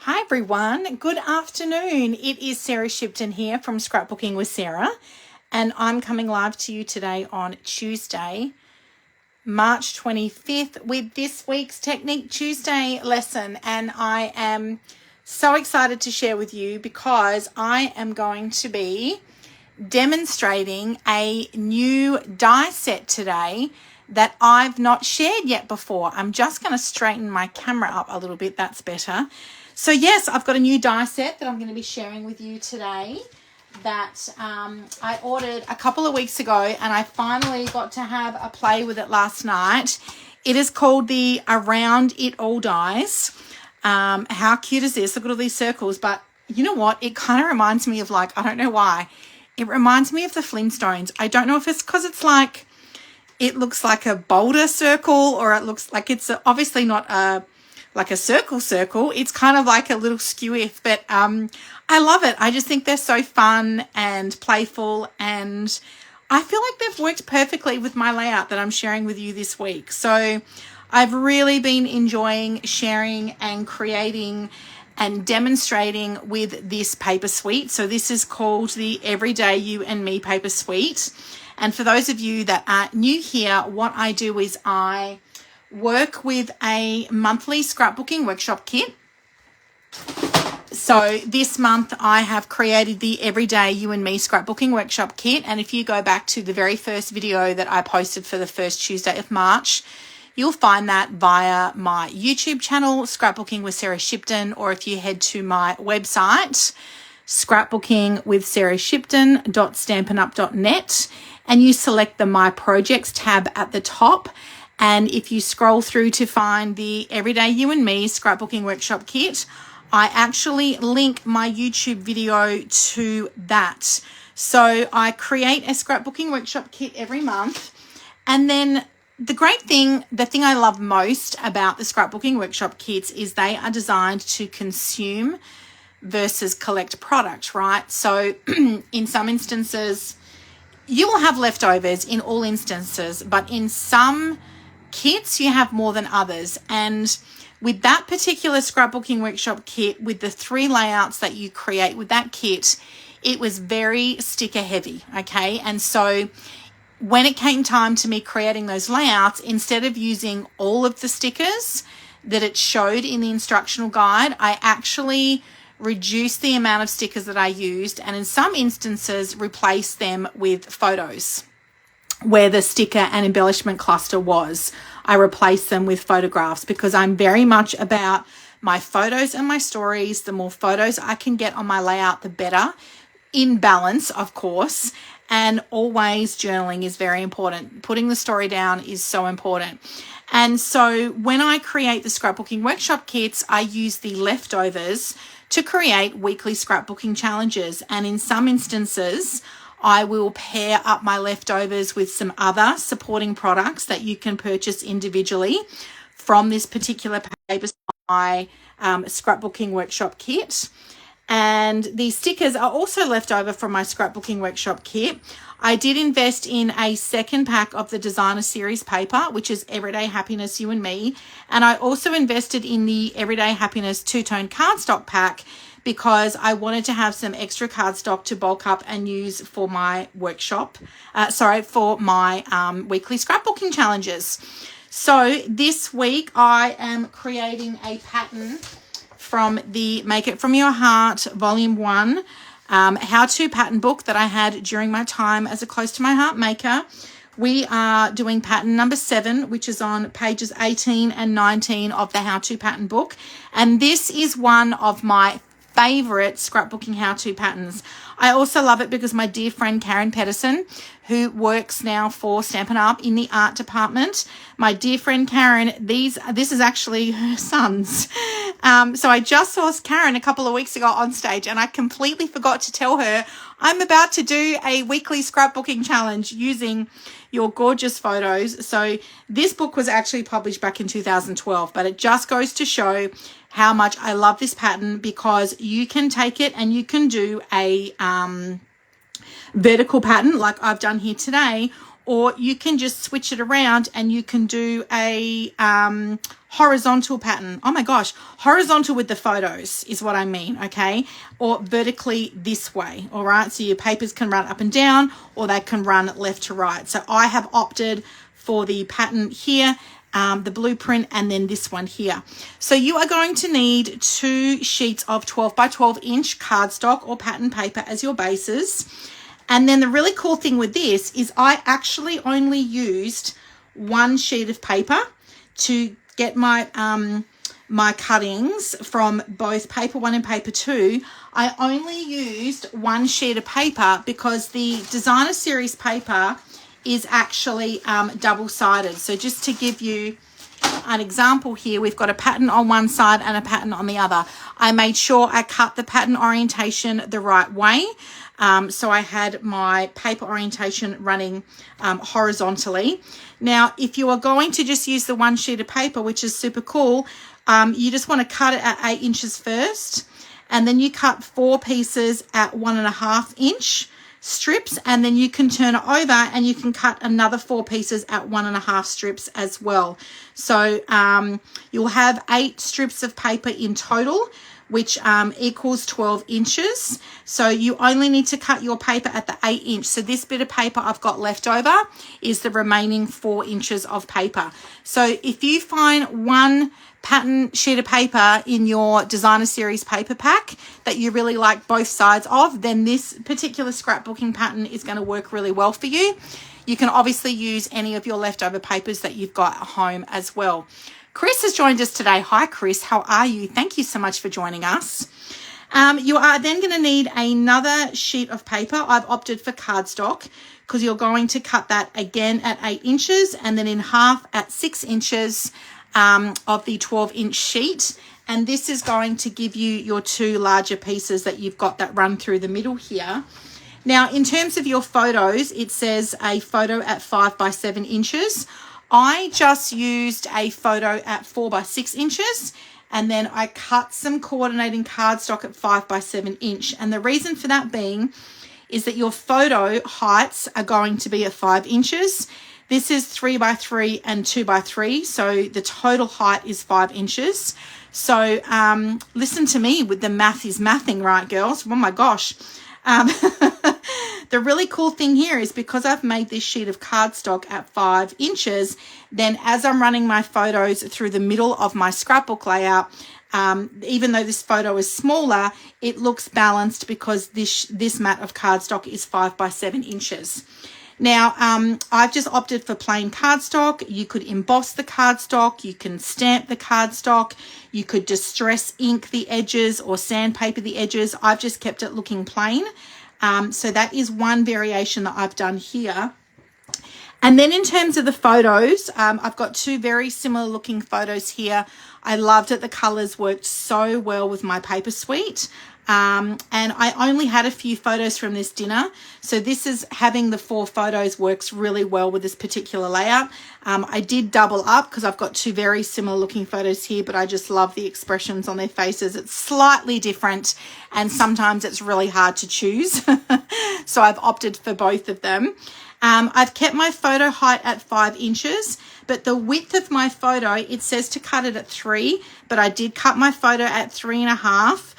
Hi everyone, good afternoon. It is Sarah Shipton here from Scrapbooking with Sarah, and I'm coming live to you today on Tuesday, March 25th with this week's Technique Tuesday lesson. And I am so excited to share with you because I am going to be demonstrating a new die set today that I've not shared yet before. I'm just going to straighten my camera up a little bit. That's better. So yes, I've got a new die set that I'm going to be sharing with you today that I ordered a couple of weeks ago, and I finally got to have a play with it last night. It is called the Around It All dies. How cute is this? Look at all these circles. But you know what? It kind of reminds me of, like, I don't know why. It reminds me of the Flintstones. I don't know if it's because it's like, it looks like a boulder circle, or it looks like it's obviously not like a circle. It's kind of like a little skew-if, but I love it. I just think they're so fun and playful, and I feel like they've worked perfectly with my layout that I'm sharing with you this week. So I've really been enjoying sharing and creating and demonstrating with this paper suite. So this is called the Everyday You and Me paper suite. And for those of you that are new here, what I do is I work with a monthly scrapbooking workshop kit. So this month I have created the Everyday You and Me scrapbooking workshop kit. And if you go back to the very first video that I posted for the first Tuesday of March, you'll find that via my YouTube channel, Scrapbooking with Sarah Shipton, or if you head to my website, scrapbookingwithsarahshipton.stampinup.net, and you select the My Projects tab at the top. And if you scroll through to find the Everyday You and Me scrapbooking workshop kit, I actually link my YouTube video to that. So I create a scrapbooking workshop kit every month. And then the thing I love most about the scrapbooking workshop kits is they are designed to consume versus collect product, right? So in some instances, you will have leftovers in all instances, but in some kits you have more than others. And with that particular scrapbooking workshop kit, with the 3 layouts that you create with that kit, it was very sticker heavy, okay? And so when it came time to me creating those layouts, instead of using all of the stickers that it showed in the instructional guide, I actually reduced the amount of stickers that I used, and in some instances replaced them with photos. Where the sticker and embellishment cluster was, I replaced them with photographs, because I'm very much about my photos and my stories. The more photos I can get on my layout, the better, in balance, of course. And always journaling is very important. Putting the story down is so important. And so when I create the scrapbooking workshop kits, I use the leftovers to create weekly scrapbooking challenges. And in some instances, I will pair up my leftovers with some other supporting products that you can purchase individually from this particular paper my scrapbooking workshop kit. And these stickers are also left over from my scrapbooking workshop kit. I did invest in a second pack of the designer series paper, which is Everyday Happiness You and Me. And I also invested in the Everyday Happiness two-tone cardstock pack because I wanted to have some extra cardstock to bulk up and use for my workshop, for my weekly scrapbooking challenges. So this week I am creating a pattern from the Make It From Your Heart Volume 1 how-to pattern book that I had during my time as a Close to My Heart maker. We are doing pattern number 7, which is on pages 18 and 19 of the how-to pattern book. And this is one of my favorite scrapbooking how-to patterns. I also love it because my dear friend Karen Pedersen, who works now for Stampin' Up in the art department, my dear friend Karen, this is actually her son's. So I just saw Karen a couple of weeks ago on stage, and I completely forgot to tell her I'm about to do a weekly scrapbooking challenge using your gorgeous photos. So this book was actually published back in 2012, but it just goes to show how much I love this pattern, because you can take it and you can do a vertical pattern like I've done here today, or you can just switch it around and you can do a horizontal pattern. Oh my gosh, horizontal with the photos is what I mean, okay? Or vertically this way, all right? So your papers can run up and down, or they can run left to right. So I have opted for the pattern here, the blueprint, and then this one here. So you are going to need 2 sheets of 12 by 12 inch cardstock or pattern paper as your bases. And then the really cool thing with this is I actually only used 1 sheet of paper to get my my cuttings from both paper 1 and paper 2. I only used 1 sheet of paper because the designer series paper is actually double-sided. So just to give you an example here, we've got a pattern on one side and a pattern on the other. I made sure I cut the pattern orientation the right way. So I had my paper orientation running horizontally. Now, if you are going to just use the 1 sheet of paper, which is super cool, you just want to cut it at 8 inches first, and then you cut 4 pieces at 1.5 inch strips, and then you can turn it over and you can cut another 4 pieces at 1.5 strips as well. So you'll have 8 strips of paper in total, which equals 12 inches. So you only need to cut your paper at the 8 inch. So this bit of paper I've got left over is the remaining 4 inches of paper. So if you find one pattern sheet of paper in your designer series paper pack that you really like both sides of, then this particular scrapbooking pattern is going to work really well for you. You can obviously use any of your leftover papers that you've got at home as well. Chris has joined us today. Hi, Chris. How are you? Thank you so much for joining us. You are then going to need another sheet of paper. I've opted for cardstock because you're going to cut that again at 8 inches and then in half at 6 inches of the 12-inch sheet. And this is going to give you your 2 larger pieces that you've got that run through the middle here. Now, in terms of your photos, it says a photo at 5 by 7 inches. I just used a photo at 4 by 6 inches, and then I cut some coordinating cardstock at 5 by 7 inch. And the reason for that being is that your photo heights are going to be at 5 inches. This is 3 by 3 and 2 by 3, so the total height is 5 inches. So listen to me with the math is mathing, right, girls? Oh my gosh. The really cool thing here is because I've made this sheet of cardstock at 5 inches, then as I'm running my photos through the middle of my scrapbook layout, even though this photo is smaller, it looks balanced because this mat of cardstock is 5 by 7 inches. Now, I've just opted for plain cardstock. You could emboss the cardstock. You can stamp the cardstock. You could distress ink the edges or sandpaper the edges. I've just kept it looking plain. So that is one variation that I've done here. And then in terms of the photos, I've got 2 very similar looking photos here. I loved it. The colors worked so well with my paper suite. And I only had a few photos from this dinner. So this is having the 4 photos works really well with this particular layout. I did double up because I've got 2 very similar looking photos here, but I just love the expressions on their faces. It's slightly different and sometimes it's really hard to choose. So I've opted for both of them. I've kept my photo height at 5 inches, but the width of my photo, it says to cut it at 3, but I did cut my photo at 3.5.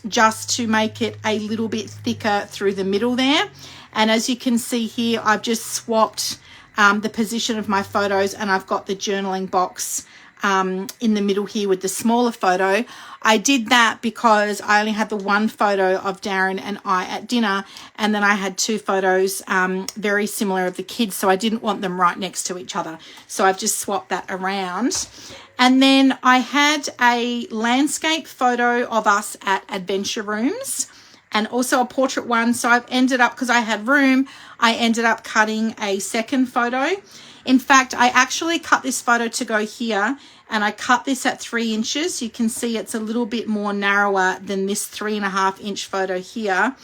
Just to make it a little bit thicker through the middle there. And as you can see here, I've just swapped the position of my photos, and I've got the journaling box in the middle here with the smaller photo. I did that because I only had the 1 photo of Darren and I at dinner, and then I had 2 photos very similar of the kids, so I didn't want them right next to each other. So I've just swapped that around. And then I had a landscape photo of us at Adventure Rooms and also a portrait one. So I've ended up, because I had room, I ended up cutting a second photo. In fact, I actually cut this photo to go here, and I cut this at 3 inches. You can see it's a little bit more narrower than this 3.5 inch photo here.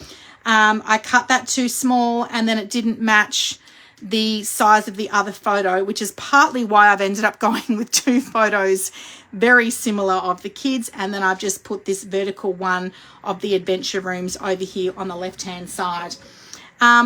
I cut that too small, and then it didn't match the size of the other photo, which is partly why I've ended up going with 2 photos very similar of the kids, and then I've just put this vertical one of the Adventure Rooms over here on the left hand side,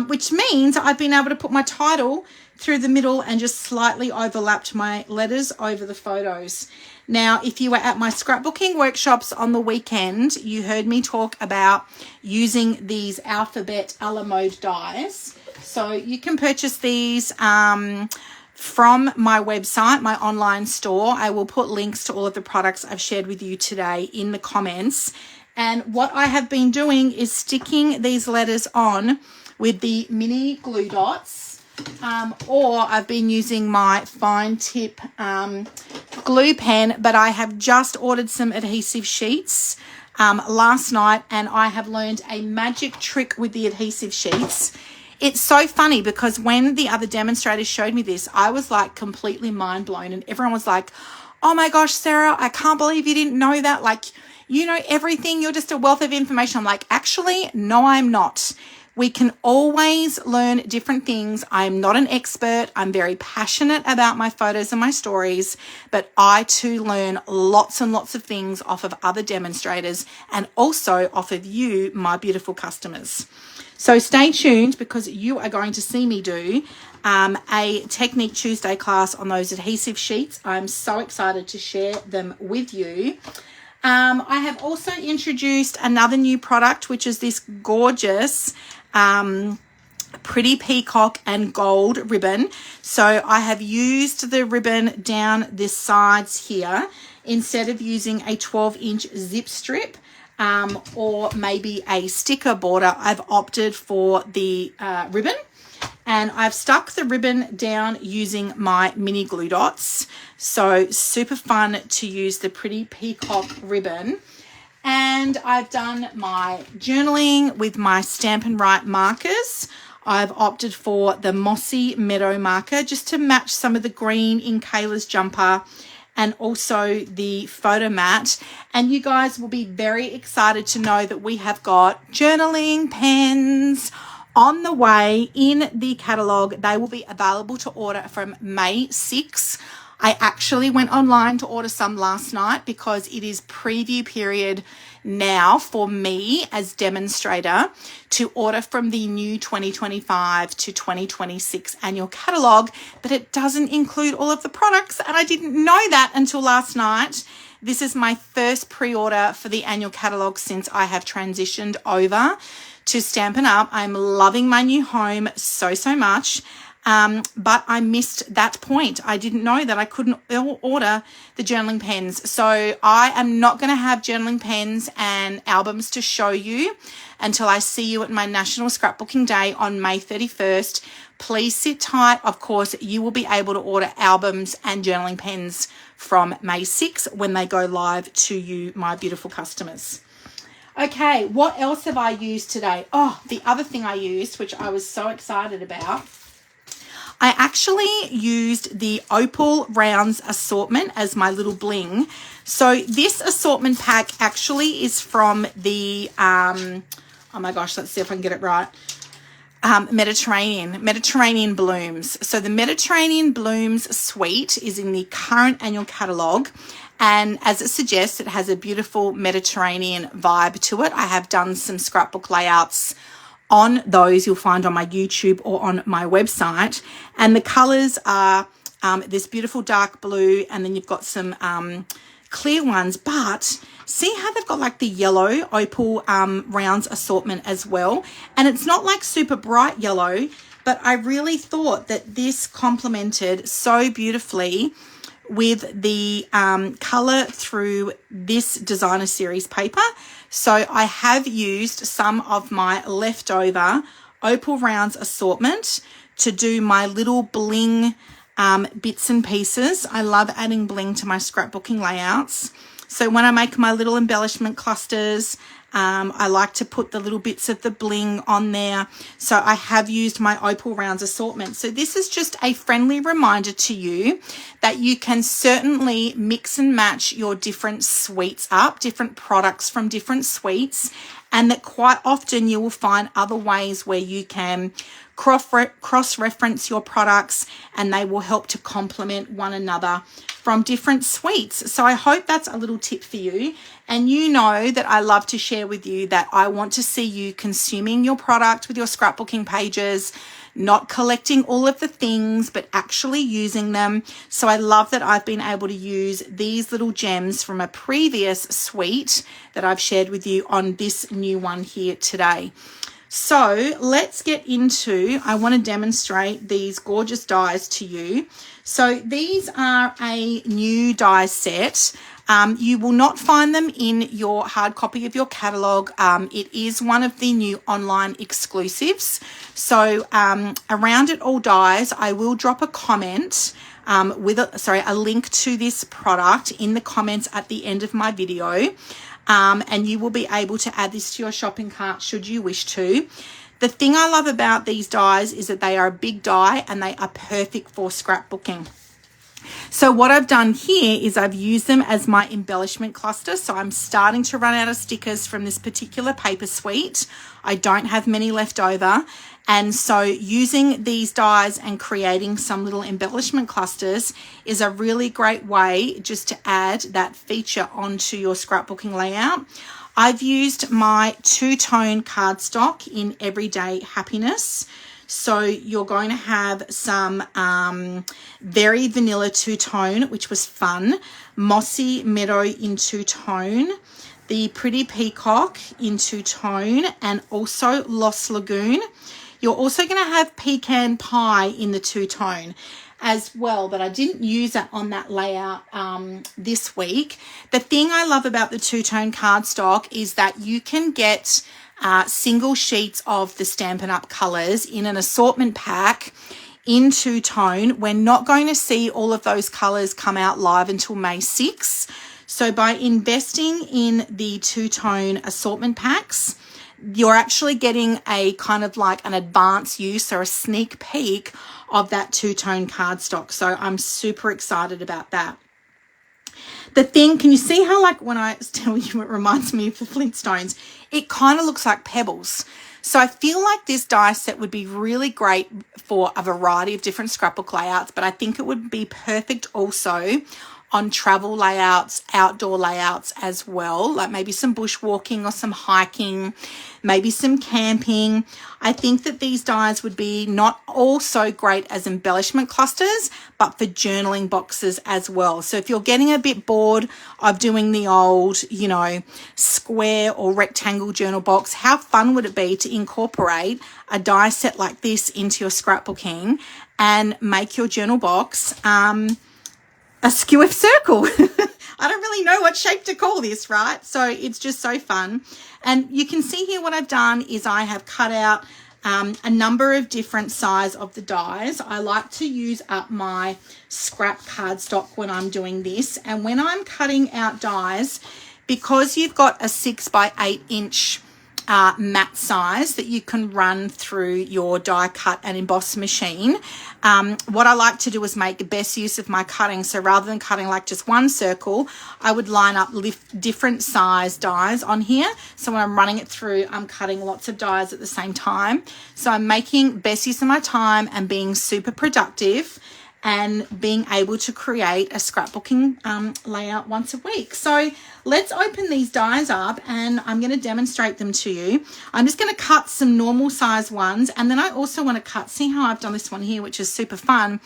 which means I've been able to put my title through the middle and just slightly overlapped my letters over the photos. Now, if you were at my scrapbooking workshops on the weekend, you heard me talk about using these alphabet a la mode dies. So you can purchase these from my website, my online store. I will put links to all of the products I've shared with you today in the comments. And what I have been doing is sticking these letters on with the mini glue dots, or I've been using my fine tip glue pen, but I have just ordered some adhesive sheets last night, and I have learned a magic trick with the adhesive sheets. It's so funny because when the other demonstrators showed me this, I was like completely mind blown, and everyone was like, oh my gosh, Sarah, I can't believe you didn't know that. Like, you know everything. You're just a wealth of information. I'm like, actually, no, I'm not. We can always learn different things. I'm not an expert. I'm very passionate about my photos and my stories, but I too learn lots and lots of things off of other demonstrators and also off of you, my beautiful customers. So stay tuned because you are going to see me do a Technique Tuesday class on those adhesive sheets. I'm so excited to share them with you. I have also introduced another new product, which is this gorgeous pretty peacock and gold ribbon. So I have used the ribbon down the sides here instead of using a 12-inch zip strip or maybe a sticker border. I've opted for the ribbon, and I've stuck the ribbon down using my mini glue dots. So super fun to use the pretty peacock ribbon. And I've done my journaling with my Stampin' Write markers. I've opted for the Mossy Meadow marker just to match some of the green in Kayla's jumper and also the photo mat. And you guys will be very excited to know that we have got journaling pens on the way in the catalogue. They will be available to order from May 6th. I actually went online to order some last night because it is preview period now for me as demonstrator to order from the new 2025 to 2026 annual catalogue, but it doesn't include all of the products, and I didn't know that until last night. This is my first pre-order for the annual catalogue since I have transitioned over to Stampin' Up. I'm loving my new home so much. But I missed that point. I didn't know that I couldn't order the journaling pens. So I am not going to have journaling pens and albums to show you until I see you at my National Scrapbooking Day on May 31st. Please sit tight. Of course, you will be able to order albums and journaling pens from May 6th when they go live to you, my beautiful customers. Okay, what else have I used today? Oh, the other thing I used, which I was so excited about, I actually used the Opal Rounds assortment as my little bling. So this assortment pack actually is from the, oh my gosh, let's see if I can get it right, Mediterranean Blooms. So the Mediterranean Blooms suite is in the current annual catalogue. And as it suggests, it has a beautiful Mediterranean vibe to it. I have done some scrapbook layouts on those you'll find on my YouTube or on my website. And the colours are this beautiful dark blue, and then you've got some clear ones. But see how they've got like the yellow Opal Rounds assortment as well. And it's not like super bright yellow, but I really thought that this complemented so beautifully with the colour through this designer series paper. So I have used some of my leftover Opal Rounds assortment to do my little bling bits and pieces. I love adding bling to my scrapbooking layouts. So when I make my little embellishment clusters, I like to put the little bits of the bling on there. So I have used my Opal Rounds assortment. So this is just a friendly reminder to you that you can certainly mix and match your different suites up, different products from different suites, and that quite often you will find other ways where you can cross-reference your products and they will help to complement one another from different suites. So I hope that's a little tip for you. And you know that I love to share with you that I want to see you consuming your product with your scrapbooking pages, not collecting all of the things, but actually using them. So I love that I've been able to use these little gems from a previous suite that I've shared with you on this new one here today. So let's get into, I want to demonstrate these gorgeous dies to you. So these are a new die set. You will not find them in your hard copy of your catalogue. It is one of the new online exclusives. So around It All Dies, I will drop a comment with a link to this product in the comments at the end of my video. And you will be able to add this to your shopping cart should you wish to. The thing I love about these dies is that they are a big die and they are perfect for scrapbooking. So what I've done here is I've used them as my embellishment cluster. So I'm starting to run out of stickers from this particular paper suite. I don't have many left over. And so using these dies and creating some little embellishment clusters is a really great way just to add that feature onto your scrapbooking layout. I've used my two-tone cardstock in Everyday Happiness. So you're going to have some very vanilla two-tone, which was fun, Mossy Meadow in two-tone, the Pretty Peacock in two-tone, and also Lost Lagoon. You're also going to have Pecan Pie in the two-tone as well, but I didn't use that on that layout this week. The thing I love about the two-tone cardstock is that you can get single sheets of the Stampin' Up! Colours in an assortment pack in two-tone. We're not going to see all of those colours come out live until May 6. So by investing in the two-tone assortment packs, you're actually getting a kind of like an advanced use or a sneak peek of that two-tone cardstock. So I'm super excited about that. The thing, can you see how, like, when I tell you it reminds me of the Flintstones, it kind of looks like pebbles. So I feel like this die set would be really great for a variety of different scrapbook layouts, but I think it would be perfect also on travel layouts, outdoor layouts as well, like maybe some bushwalking or some hiking, maybe some camping. I think that these dies would be not all so great as embellishment clusters, but for journaling boxes as well. So if you're getting a bit bored of doing the old, you know, square or rectangle journal box, how fun would it be to incorporate a die set like this into your scrapbooking and make your journal box a skew circle. I don't really know what shape to call this, right? So it's just so fun. And you can see here what I've done is I have cut out a number of different size of the dies. I like to use up my scrap cardstock when I'm doing this. And when I'm cutting out dies, because you've got a 6 by 8 inch matte size that you can run through your die cut and emboss machine. What I like to do is make the best use of my cutting. So rather than cutting like just one circle, I would line up different size dies on here. So when I'm running it through, I'm cutting lots of dies at the same time. So I'm making best use of my time and being super productive and being able to create a scrapbooking layout once a week. So let's open these dies up and I'm going to demonstrate them to you. I'm just going to cut some normal size ones, and then I also want to cut, see how I've done this one here, which is super fun.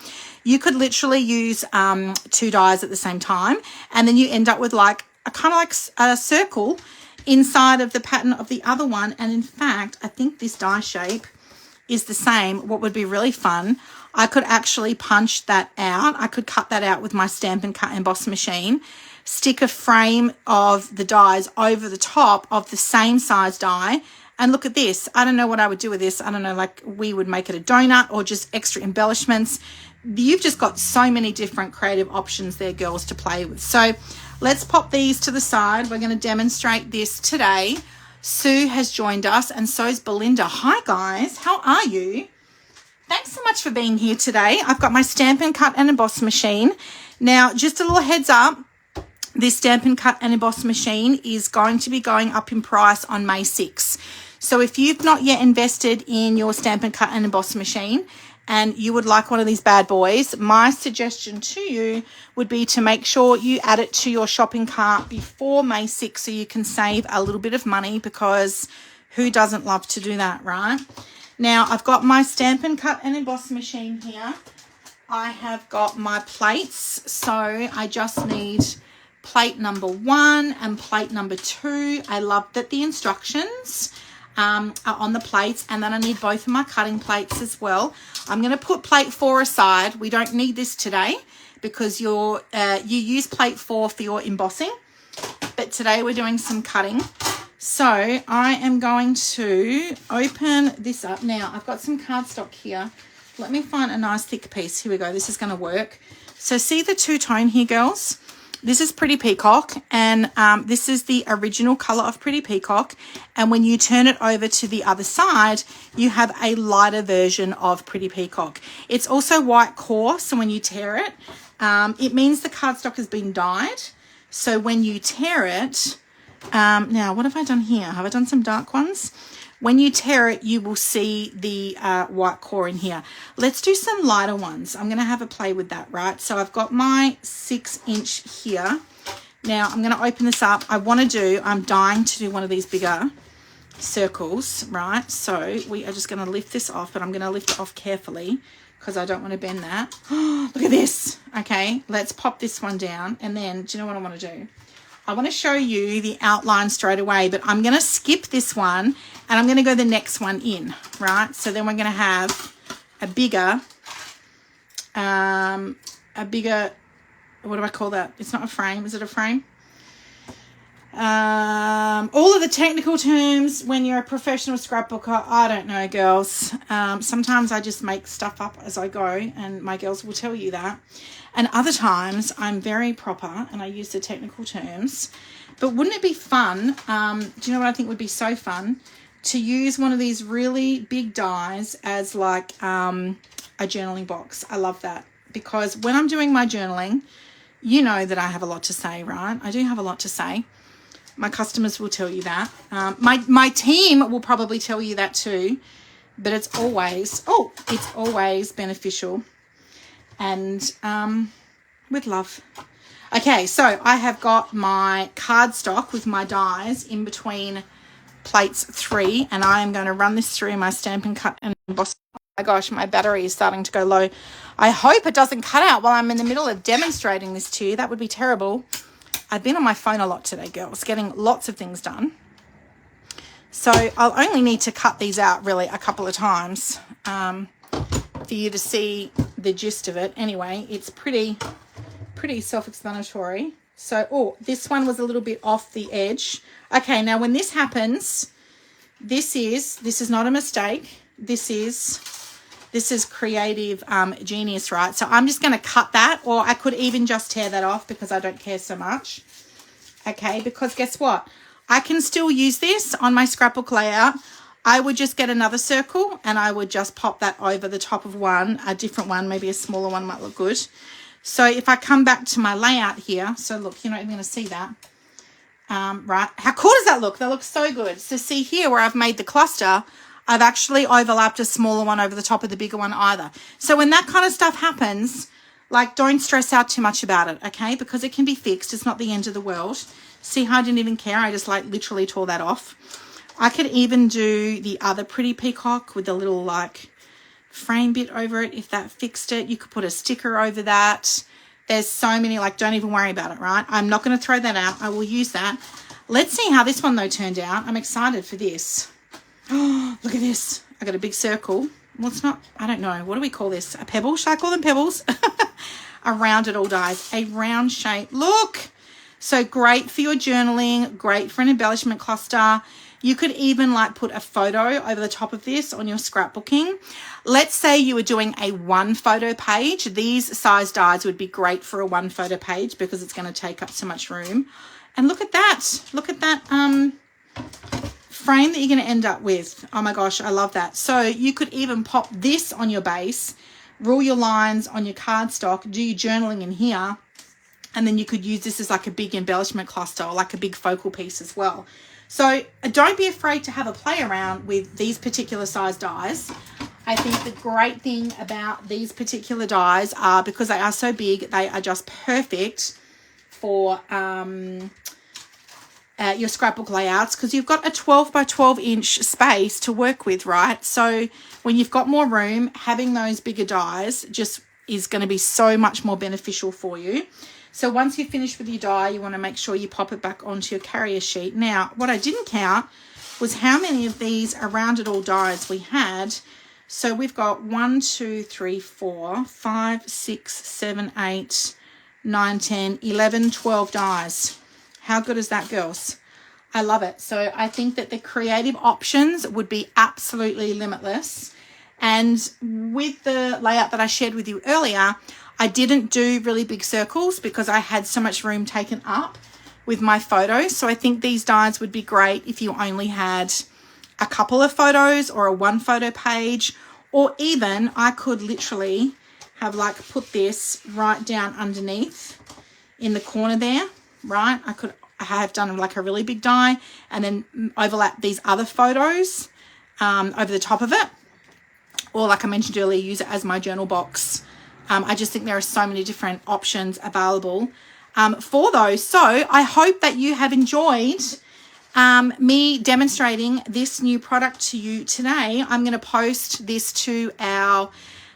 You could literally use 2 dies at the same time, and then you end up with like a kind of like a circle inside of the pattern of the other one. And in fact, I think this die shape is the same. What would be really fun, I could actually punch that out. I could cut that out with my Stampin' Cut emboss machine, stick a frame of the dies over the top of the same size die, and look at this. I don't know what I would do with this. I don't know, like we would make it a donut or just extra embellishments. You've just got so many different creative options there, girls, to play with. So let's pop these to the side. We're going to demonstrate this today. Sue has joined us, and so is Belinda. Hi, guys. How are you? Thanks so much for being here today. I've got my Stampin' Cut and Emboss machine. Now, just a little heads up, this Stampin' Cut and Emboss machine is going to be going up in price on May 6. So if you've not yet invested in your Stampin' Cut and Emboss machine and you would like one of these bad boys, my suggestion to you would be to make sure you add it to your shopping cart before May 6 so you can save a little bit of money, because who doesn't love to do that, right? Now, I've got my Stampin' Cut and Emboss machine here. I have got my plates, so I just need plate number 1 and plate number 2. I love that the instructions are on the plates, and then I need both of my cutting plates as well. I'm going to put plate 4 aside. We don't need this today because you use plate 4 for your embossing, but today we're doing some cutting. So I am going to open this up. Now, I've got some cardstock here. Let me find a nice thick piece. Here we go. This is going to work. So see the two-tone here, girls? This is Pretty Peacock, and this is the original color of Pretty Peacock. And when you turn it over to the other side, you have a lighter version of Pretty Peacock. It's also white core, so when you tear it, it means the cardstock has been dyed. So when you tear it, now what have I done here? Have I done some dark ones? When you tear it, you will see the white core in here. Let's do some lighter ones. I'm going to have a play with that, right? So I've got my 6-inch here. Now I'm going to open this up. I'm dying to do one of these bigger circles, right? So we are just going to lift this off, but I'm going to lift it off carefully because I don't want to bend that. Look at this. Okay, let's pop this one down. And then, do you know what I want to do? I want to show you the outline straight away, but I'm going to skip this one and I'm going to go the next one in, right? So then we're going to have a bigger, what do I call that? It's not a frame. Is it a frame? All of the technical terms when you're a professional scrapbooker, I don't know, girls. Sometimes I just make stuff up as I go, and my girls will tell you that. And other times I'm very proper and I use the technical terms. But wouldn't it be fun? Do you know what I think would be so fun? To use one of these really big dies as like a journaling box. I love that, because when I'm doing my journaling, you know that I have a lot to say, right? I do have a lot to say. My customers will tell you that. My team will probably tell you that too. But it's always beneficial and with love. Okay, so I have got my cardstock with my dies in between plates 3, and I am going to run this through my Stampin' Cut and Emboss. Oh my gosh, my battery is starting to go low. I hope it doesn't cut out while I'm in the middle of demonstrating this to you. That would be terrible. I've been on my phone a lot today, girls, getting lots of things done. So I'll only need to cut these out really a couple of times for you to see the gist of it. Anyway, it's pretty self-explanatory. So, this one was a little bit off the edge. Okay, now when this happens, this is not a mistake. This is creative genius, right? So I'm just going to cut that, or I could even just tear that off because I don't care so much. Okay, because guess what? I can still use this on my scrapbook layout. I would just get another circle and I would just pop that over the top of one, a different one, maybe a smaller one might look good. So if I come back to my layout here, so look, you're not even going to see that. Right, how cool does that look? That looks so good. So see here where I've made the cluster, I've actually overlapped a smaller one over the top of the bigger one either. So when that kind of stuff happens, like, don't stress out too much about it, okay? Because it can be fixed. It's not the end of the world. See how I didn't even care? I just like literally tore that off. I could even do the other Pretty Peacock with the little like frame bit over it if that fixed it. You could put a sticker over that. There's so many, like, don't even worry about it, right? I'm not going to throw that out. I will use that. Let's see how this one, though, turned out. I'm excited for this. Oh, look at this. I got a big circle. Well, it's not, I don't know. What do we call this? A pebble? Should I call them pebbles? A rounded all dies. A round shape. Look. So great for your journaling. Great for an embellishment cluster. You could even like put a photo over the top of this on your scrapbooking. Let's say you were doing a 1 photo page. These size dies would be great for a 1 photo page because it's going to take up so much room. And look at that. Look at that frame that you're going to end up with. Oh my gosh, I love that. So you could even pop this on your base, rule your lines on your cardstock, do your journaling in here, and then you could use this as like a big embellishment cluster or like a big focal piece as well. So don't be afraid to have a play around with these particular size dies. I think the great thing about these particular dies are because they are so big, they are just perfect for your scrapbook layouts, because you've got a 12 by 12 inch space to work with, right? So when you've got more room, having those bigger dies just is going to be so much more beneficial for you. So once you've finished with your die, you want to make sure you pop it back onto your carrier sheet. Now, what I didn't count was how many of these rounded all dies we had. So we've got 1, 2, 3, 4, 5, 6, 7, 8, 9, 10, 11, 12 dies. How good is that, girls? I love it. So I think that the creative options would be absolutely limitless. And with the layout that I shared with you earlier, I didn't do really big circles because I had so much room taken up with my photos. So I think these dies would be great if you only had a couple of photos or a 1 photo page, or even I could literally have like put this right down underneath in the corner there, right? I have done like a really big die and then overlap these other photos over the top of it. Or like I mentioned earlier, use it as my journal box. I just think there are so many different options available for those. So I hope that you have enjoyed me demonstrating this new product to you today. I'm going to post this to our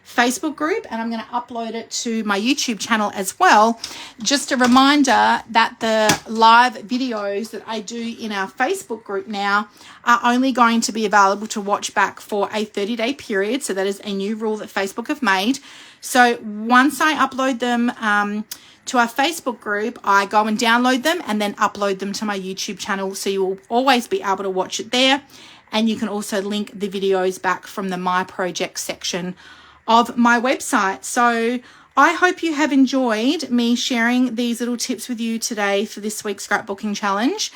Facebook group and I'm going to upload it to my YouTube channel as well. Just a reminder that the live videos that I do in our Facebook group now are only going to be available to watch back for a 30-day period. So that is a new rule that Facebook have made. So once I upload them to our Facebook group, I go and download them and then upload them to my YouTube channel. So you will always be able to watch it there. And you can also link the videos back from the My Project section of my website. So I hope you have enjoyed me sharing these little tips with you today for this week's scrapbooking challenge.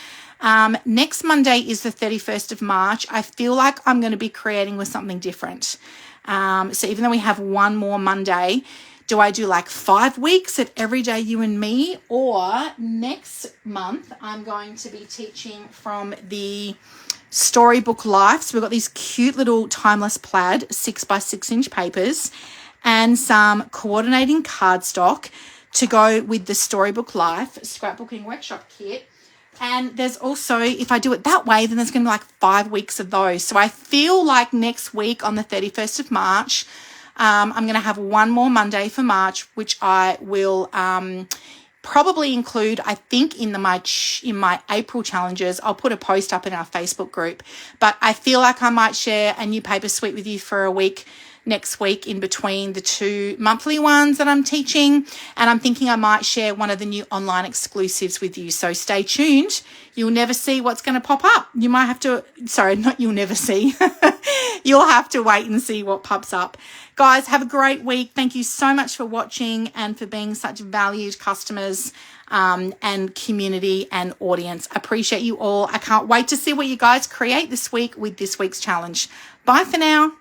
Next Monday is the 31st of March. I feel like I'm going to be creating with something different. So even though we have one more Monday, do I do like 5 weeks at Everyday You and Me? Or next month, I'm going to be teaching from the Storybook Life. So we've got these cute little timeless plaid 6 by 6 inch papers and some coordinating cardstock to go with the Storybook Life scrapbooking workshop kit. And there's also, if I do it that way, then there's going to be like 5 weeks of those. So I feel like next week on the 31st of March, I'm going to have one more Monday for March, which I will probably include, I think, in my April challenges. I'll put a post up in our Facebook group. But I feel like I might share a new paper suite with you for a week next week in between the 2 monthly ones that I'm teaching. And I'm thinking I might share one of the new online exclusives with you. So stay tuned. You'll never see what's going to pop up. You might have to, sorry, not you'll never see. You'll have to wait and see what pops up. Guys, have a great week. Thank you so much for watching and for being such valued customers and community and audience. Appreciate you all. I can't wait to see what you guys create this week with this week's challenge. Bye for now.